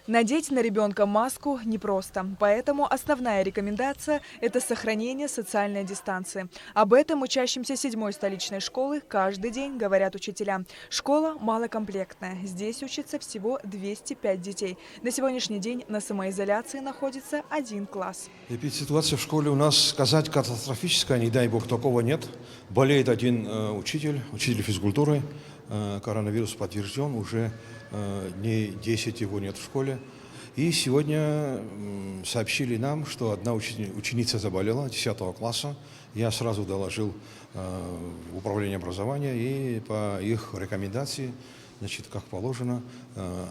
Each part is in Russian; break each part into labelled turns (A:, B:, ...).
A: Надеть на ребенка маску непросто, поэтому основная рекомендация – это сохранение социальной дистанции. Об этом учащимся 7-й столичной школы каждый день говорят учителя. Школа малокомплектная, здесь учится всего 205 детей. На сегодняшний день на самоизоляции находится 1 класс.
B: Ситуация в школе у нас, сказать, катастрофическая, не дай бог, такого нет. Болеет один учитель физкультуры, коронавирус подтвержден, уже дней 10 его нет в школе. И сегодня сообщили нам, что одна ученица заболела, 10 класса. Я сразу доложил в управление образования, и по их рекомендации, значит, как положено,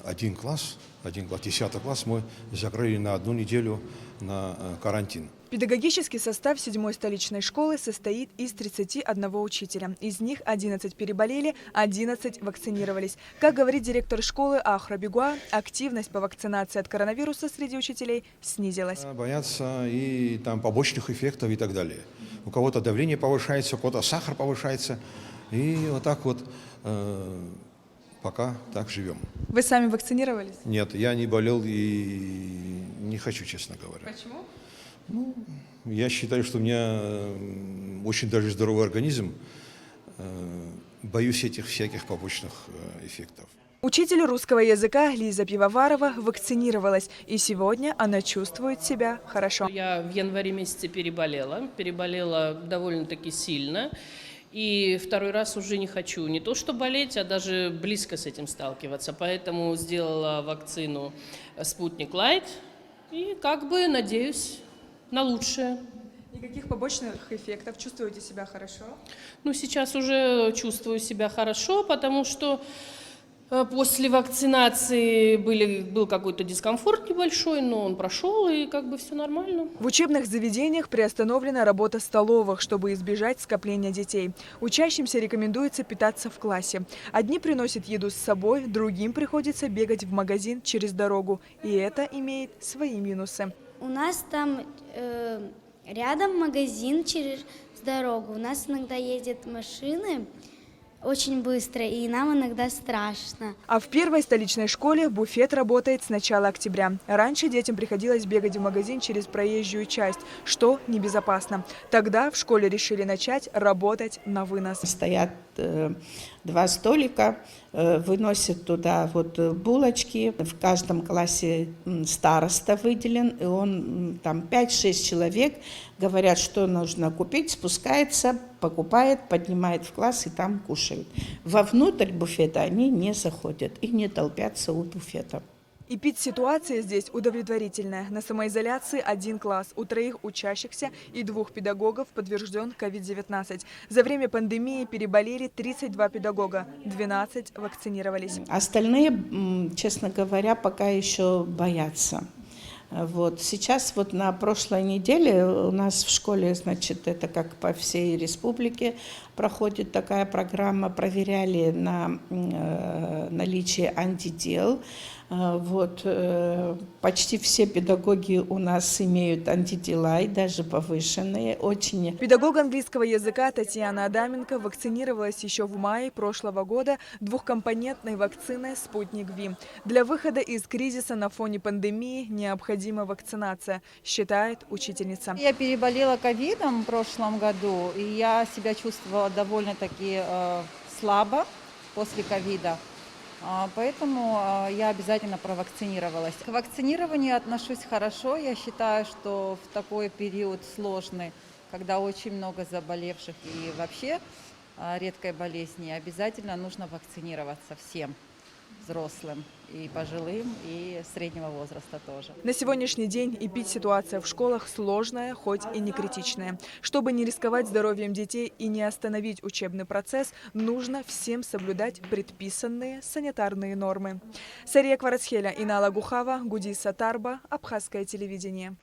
B: 1 класс, 10 класс мы закрыли на 1 неделю на карантин.
A: Педагогический состав 7-й столичной школы состоит из 31 учителя. Из них 11 переболели, 11 вакцинировались. Как говорит директор школы Ахра Бегуа, активность по вакцинации от коронавируса среди учителей снизилась.
B: Боятся и там побочных эффектов и так далее. У кого-то давление повышается, у кого-то сахар повышается. И вот так вот пока так живем.
A: Вы сами вакцинировались?
B: Нет, я не болел и не хочу, честно говоря.
A: Почему?
B: Ну, я считаю, что у меня очень даже здоровый организм. Боюсь этих всяких побочных эффектов.
A: Учитель русского языка Лиза Пивоварова вакцинировалась, и сегодня она чувствует себя хорошо.
C: Я в январе месяце переболела довольно-таки сильно. И 2-й раз уже не хочу не то что болеть, а даже близко с этим сталкиваться. Поэтому сделала вакцину «Спутник Лайт» и как бы надеюсь на лучшее.
A: Никаких побочных эффектов? Чувствуете себя хорошо?
C: Ну, сейчас уже чувствую себя хорошо, потому что после вакцинации был какой-то дискомфорт небольшой, но он прошел, и как бы все нормально.
A: В учебных заведениях приостановлена работа столовых, чтобы избежать скопления детей. Учащимся рекомендуется питаться в классе. Одни приносят еду с собой, другим приходится бегать в магазин через дорогу. И это имеет свои минусы.
D: У нас там рядом магазин через дорогу. У нас иногда ездят машины очень быстро, и нам иногда страшно.
A: А в 1-й столичной школе буфет работает с начала октября. Раньше детям приходилось бегать в магазин через проезжую часть, что небезопасно. Тогда в школе решили начать работать на вынос.
E: Стоят 2 столика, выносят туда вот булочки. В каждом классе староста выделен, и он там 5-6 человек говорят, что нужно купить, спускается, покупает, поднимает в класс и там кушают. Вовнутрь буфета они не заходят и не толпятся у буфета.
A: Ситуация здесь удовлетворительная. На самоизоляции 1 класс. У 3 учащихся и 2 педагогов подтвержден COVID-19. За время пандемии переболели 32 педагога, 12 вакцинировались.
E: Остальные, честно говоря, пока еще боятся. Вот. Сейчас вот на прошлой неделе у нас в школе, значит, это как по всей республике проходит такая программа, проверяли на наличие антител. Вот. Почти все педагоги у нас имеют антитела, и даже повышенные. Очень.
A: Педагог английского языка Татьяна Адаменко вакцинировалась еще в мае прошлого года 2-компонентной вакциной «Спутник Ви». Для выхода из кризиса на фоне пандемии необходима вакцинация, считает учительница.
F: Я переболела ковидом в прошлом году, и я себя чувствовала довольно-таки слабо после ковида. Поэтому я обязательно провакцинировалась. К вакцинированию отношусь хорошо. Я считаю, что в такой период сложный, когда очень много заболевших и вообще редкой болезни, обязательно нужно вакцинироваться всем взрослым, и пожилым, и среднего возраста тоже.
A: На сегодняшний день ситуация в школах сложная, хоть и не критичная. Чтобы не рисковать здоровьем детей и не остановить учебный процесс, нужно всем соблюдать предписанные санитарные нормы. Сария Кварацхеля, Инала Гухава, Гудиса Тарба, Абхазское телевидение.